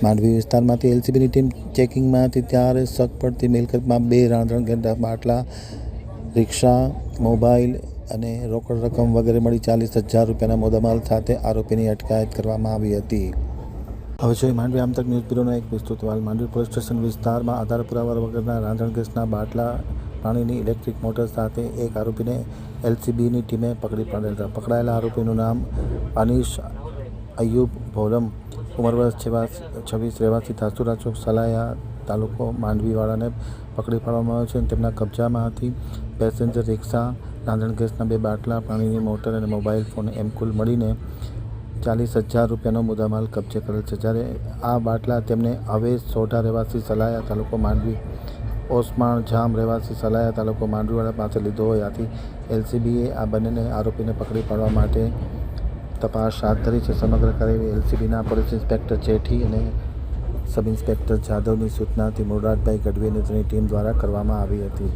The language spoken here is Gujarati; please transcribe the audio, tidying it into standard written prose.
માંડવી વિસ્તારમાંથી એલસીબીની ટીમ ચેકિંગમાં હતી ત્યારે શક પડતી મિલકતમાં 2 રાંધણગેસના બાટલા, રિક્ષા, મોબાઈલ અને રોકડ રકમ વગેરે મળી 40,000 રૂપિયાના મુદ્દામાલ સાથે આરોપીની અટકાયત કરવામાં આવી હતી. હવે જોઈએ માંડવી આમતક ન્યૂઝ બ્યુરોનો એક વિસ્તૃત અહેવાલ. માંડવી પોલીસ સ્ટેશન વિસ્તારમાં આધાર પુરાવા વગરના રાંધણગેસના બાટલા, પાણીની ઇલેક્ટ્રિક મોટર સાથે એક આરોપીને એલસીબીની ટીમે પકડી પાડેલ હતા. પકડાયેલા આરોપીનું નામ અનીશ અય્યુબ ભોલમ, ઉંમર વર્ષ 26, રહેવાસી ધાસુરા ચોક, સલાયા, તાલુકો માંડવીવાળાને પકડી પાડવામાં આવ્યો છે. તેમના કબજામાં હતી પેસેન્જર રિક્ષા, રાંધણગેસના 2 બાટલા, પાણીની મોટર અને મોબાઈલ ફોન એમ કુલ મળીને 40,000 રૂપિયાનો મુદ્દામાલ કબજે કરેલ છે. જ્યારે આ બાટલા તેમને અવેશ સોઢા, રહેવાસી સલાયા, તાલુકો માંડવી, ઓસમાણ જામ, રહેવાસી સલાયા, તાલુકો માંડવીવાળા પાસે લીધો હોય. આથી એલસીબીએ આ બંને આરોપીને પકડી પાડવા માટે તપાસ હાથ ધરી છે. સમગ્ર કાર્યવાહી એલસીબીના પોલીસ ઇન્સ્પેક્ટર જેઠી અને સબ ઇન્સ્પેક્ટર જાદવની સૂચનાથી મુરાદભાઈ ગઢવી અને તેની ટીમ દ્વારા કરવામાં આવી હતી.